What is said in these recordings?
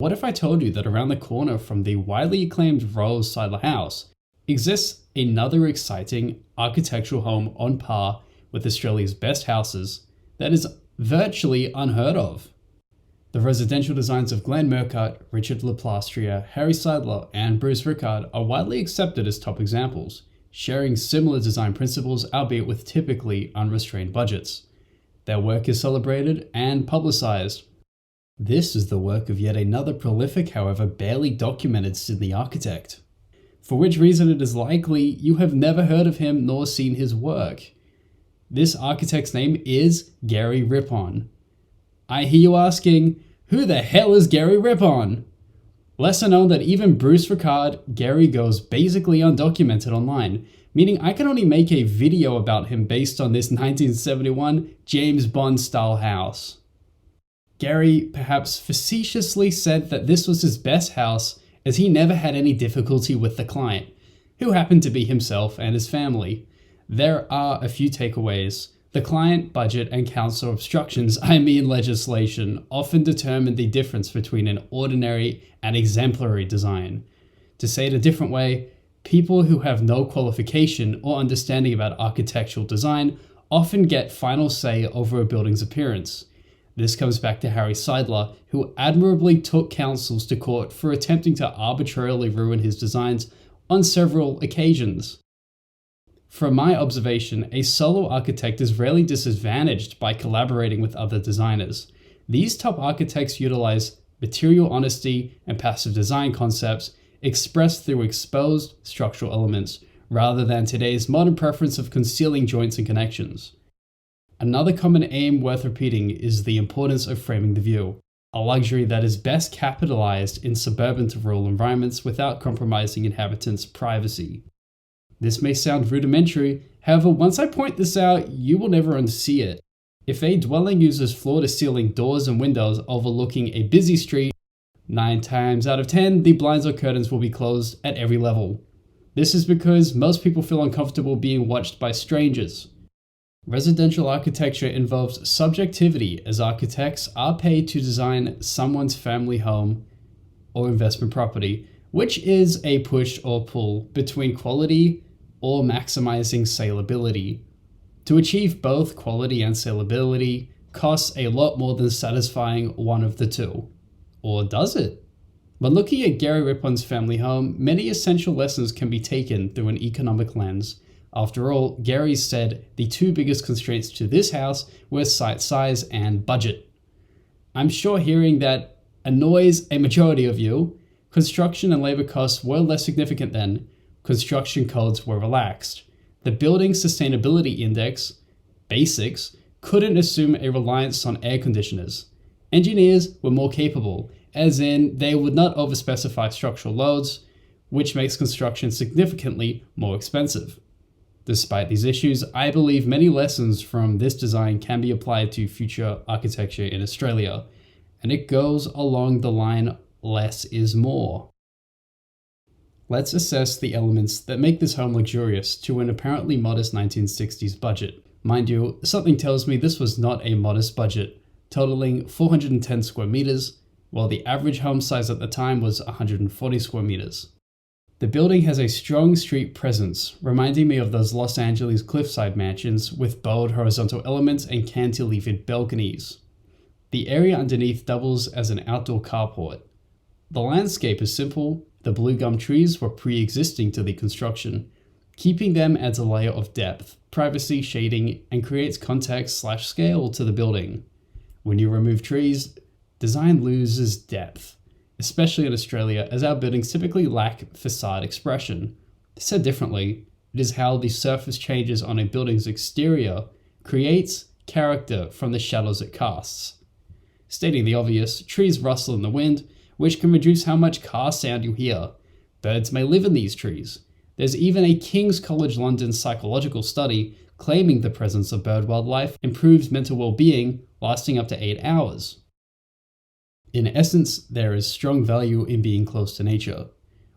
What if I told you that around the corner from the widely acclaimed Royal Seidler house exists another exciting architectural home on par with Australia's best houses that is virtually unheard of? The residential designs of Glenn Murcutt, Richard Laplastria, Harry Seidler, and Bruce Rickard are widely accepted as top examples, sharing similar design principles albeit with typically unrestrained budgets. Their work is celebrated and publicized. This is the work of yet another prolific, however barely documented Sydney architect. For which reason it is likely you have never heard of him nor seen his work. This architect's name is Gerry Rippon. I hear you asking, who the hell is Gerry Rippon? Lesser known that even Bruce Rickard, Gerry goes basically undocumented online, meaning I can only make a video about him based on this 1971 James Bond style house. Gerry perhaps facetiously said that this was his best house as he never had any difficulty with the client, who happened to be himself and his family. There are a few takeaways. The client, budget, and council obstructions, legislation, often determine the difference between an ordinary and exemplary design. To say it a different way, people who have no qualification or understanding about architectural design often get final say over a building's appearance. This comes back to Harry Seidler, who admirably took councils to court for attempting to arbitrarily ruin his designs on several occasions. From my observation, a solo architect is rarely disadvantaged by collaborating with other designers. These top architects utilize material honesty and passive design concepts expressed through exposed structural elements, rather than today's modern preference of concealing joints and connections. Another common aim worth repeating is the importance of framing the view, a luxury that is best capitalized in suburban to rural environments without compromising inhabitants' privacy. This may sound rudimentary, however, once I point this out, you will never unsee it. If a dwelling uses floor-to-ceiling doors and windows overlooking a busy street, 9 times out of 10, the blinds or curtains will be closed at every level. This is because most people feel uncomfortable being watched by strangers. Residential architecture involves subjectivity, as architects are paid to design someone's family home or investment property, which is a push or pull between quality or maximizing saleability. To achieve both quality and saleability costs a lot more than satisfying one of the two. Or does it? When looking at Gerry Rippon's family home, many essential lessons can be taken through an economic lens. After all, Gerry said the two biggest constraints to this house were site size and budget. I'm sure hearing that annoys a majority of you. Construction and labor costs were less significant then. Construction codes were relaxed. The Building Sustainability Index, BASICS, couldn't assume a reliance on air conditioners. Engineers were more capable, as in they would not overspecify structural loads, which makes construction significantly more expensive. Despite these issues, I believe many lessons from this design can be applied to future architecture in Australia, and it goes along the line less is more. Let's assess the elements that make this home luxurious to an apparently modest 1960s budget. Mind you, something tells me this was not a modest budget, totaling 410 square meters, while the average home size at the time was 140 square meters. The building has a strong street presence, reminding me of those Los Angeles cliffside mansions with bold horizontal elements and cantilevered balconies. The area underneath doubles as an outdoor carport. The landscape is simple. The blue gum trees were pre-existing to the construction. Keeping them adds a layer of depth, privacy, shading, and creates context/scale to the building. When you remove trees, design loses depth, especially in Australia, as our buildings typically lack facade expression. Said differently, it is how the surface changes on a building's exterior creates character from the shadows it casts. Stating the obvious, trees rustle in the wind, which can reduce how much car sound you hear. Birds may live in these trees. There's even a King's College London psychological study claiming the presence of bird wildlife improves mental well-being, lasting up to 8 hours. In essence, there is strong value in being close to nature.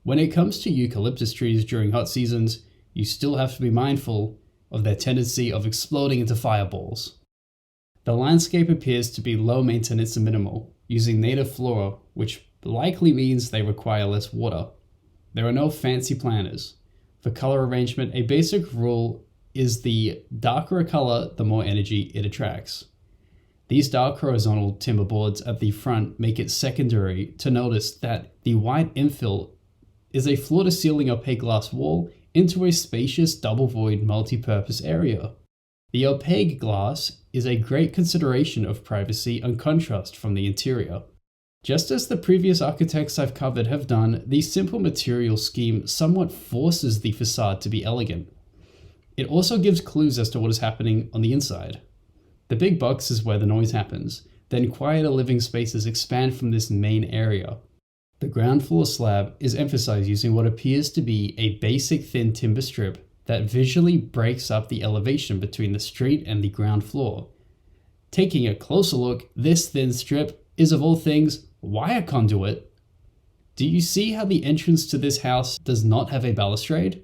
When it comes to eucalyptus trees during hot seasons, you still have to be mindful of their tendency of exploding into fireballs. The landscape appears to be low maintenance and minimal, using native flora, which likely means they require less water. There are no fancy planners. For color arrangement, a basic rule is the darker a color, the more energy it attracts. These dark horizontal timber boards at the front make it secondary to notice that the white infill is a floor-to-ceiling opaque glass wall into a spacious double-void multi-purpose area. The opaque glass is a great consideration of privacy and contrast from the interior. Just as the previous architects I've covered have done, the simple material scheme somewhat forces the facade to be elegant. It also gives clues as to what is happening on the inside. The big box is where the noise happens, then quieter living spaces expand from this main area. The ground floor slab is emphasized using what appears to be a basic thin timber strip that visually breaks up the elevation between the street and the ground floor. Taking a closer look, this thin strip is of all things wire conduit. Do you see how the entrance to this house does not have a balustrade?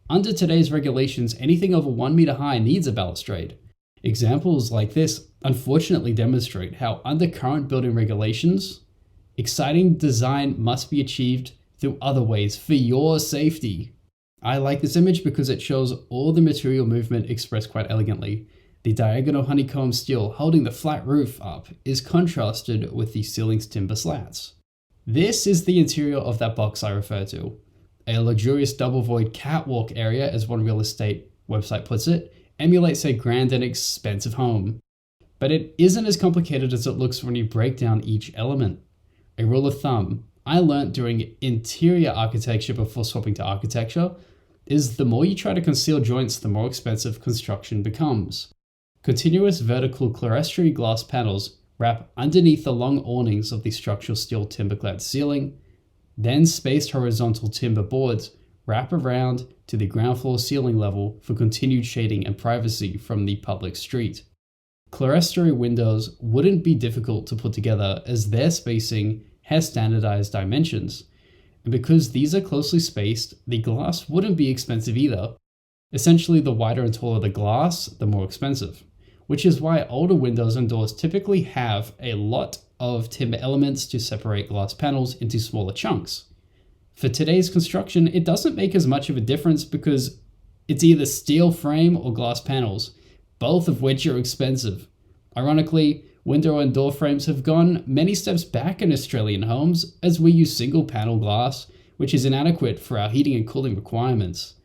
Under today's regulations, anything over 1 meter high needs a balustrade. Examples like this unfortunately demonstrate how under current building regulations, exciting design must be achieved through other ways for your safety. I like this image because it shows all the material movement expressed quite elegantly. The diagonal honeycomb steel holding the flat roof up is contrasted with the ceiling's timber slats. This is the interior of that box I refer to. A luxurious double void catwalk area, as one real estate website puts it, emulates a grand and expensive home. But it isn't as complicated as it looks when you break down each element. A rule of thumb I learnt during interior architecture before swapping to architecture is the more you try to conceal joints, the more expensive construction becomes. Continuous vertical clerestory glass panels wrap underneath the long awnings of the structural steel timber-clad ceiling, then spaced horizontal timber boards wrap around to the ground floor ceiling level for continued shading and privacy from the public street. Clerestory windows wouldn't be difficult to put together as their spacing has standardized dimensions, and because these are closely spaced, the glass wouldn't be expensive either. Essentially, the wider and taller the glass, the more expensive, which is why older windows and doors typically have a lot of timber elements to separate glass panels into smaller chunks. For today's construction, it doesn't make as much of a difference because it's either steel frame or glass panels, both of which are expensive. Ironically, window and door frames have gone many steps back in Australian homes as we use single panel glass, which is inadequate for our heating and cooling requirements.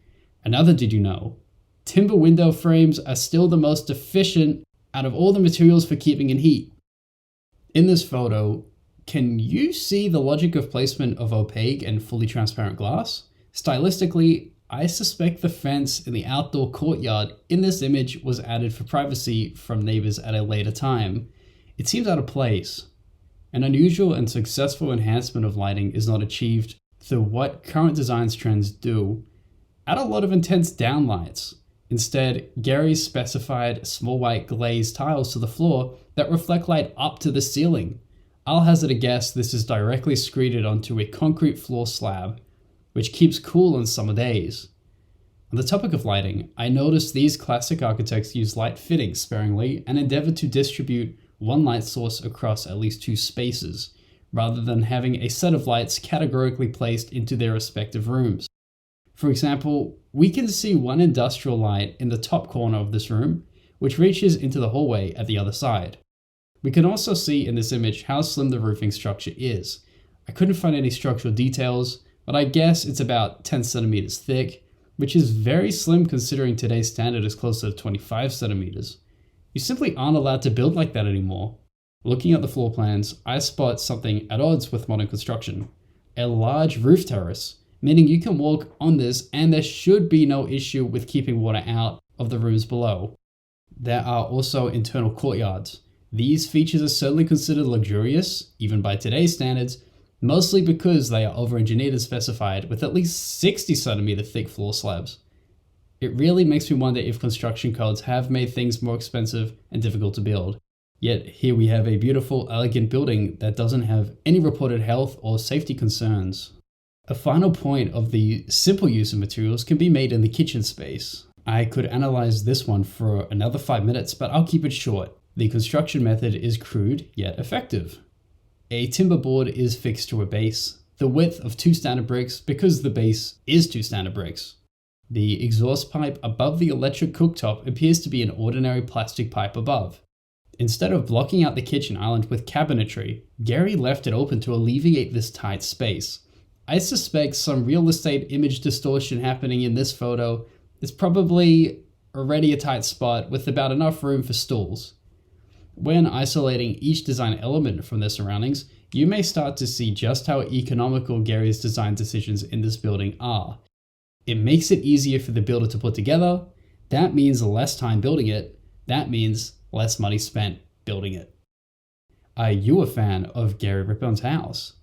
Another did you know? Timber window frames are still the most efficient out of all the materials for keeping in heat. In this photo, can you see the logic of placement of opaque and fully transparent glass? Stylistically, I suspect the fence in the outdoor courtyard in this image was added for privacy from neighbors at a later time. It seems out of place. An unusual and successful enhancement of lighting is not achieved through what current design trends do. Add a lot of intense downlights. Instead, Gerry specified small white glazed tiles to the floor that reflect light up to the ceiling. I'll hazard a guess this is directly screeded onto a concrete floor slab, which keeps cool on summer days. On the topic of lighting, I noticed these classic architects use light fittings sparingly and endeavor to distribute one light source across at least two spaces, rather than having a set of lights categorically placed into their respective rooms. For example, we can see one industrial light in the top corner of this room, which reaches into the hallway at the other side. We can also see in this image how slim the roofing structure is. I couldn't find any structural details, but I guess it's about 10 centimeters thick, which is very slim considering today's standard is closer to 25 centimeters. You simply aren't allowed to build like that anymore. Looking at the floor plans, I spot something at odds with modern construction. A large roof terrace, meaning you can walk on this and there should be no issue with keeping water out of the rooms below. There are also internal courtyards. These features are certainly considered luxurious, even by today's standards, mostly because they are over-engineered and specified with at least 60 centimeter thick floor slabs. It really makes me wonder if construction codes have made things more expensive and difficult to build. Yet here we have a beautiful, elegant building that doesn't have any reported health or safety concerns. A final point of the simple use of materials can be made in the kitchen space. I could analyze this one for another 5 minutes, but I'll keep it short. The construction method is crude yet effective. A timber board is fixed to a base, the width of 2 standard bricks because the base is 2 standard bricks. The exhaust pipe above the electric cooktop appears to be an ordinary plastic pipe above. Instead of blocking out the kitchen island with cabinetry, Gerry left it open to alleviate this tight space. I suspect some real estate image distortion happening in this photo. It's probably already a tight spot with about enough room for stools. When isolating each design element from their surroundings, you may start to see just how economical Gerry's design decisions in this building are. It makes it easier for the builder to put together. That means less time building it. That means less money spent building it. Are you a fan of Gerry Rippon's house?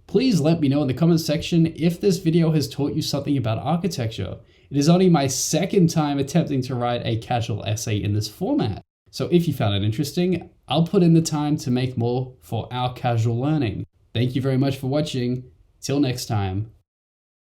Please let me know in the comments section if this video has taught you something about architecture. It is only my second time attempting to write a casual essay in this format. So if you found it interesting, I'll put in the time to make more for our casual learning. Thank you very much for watching. Till next time.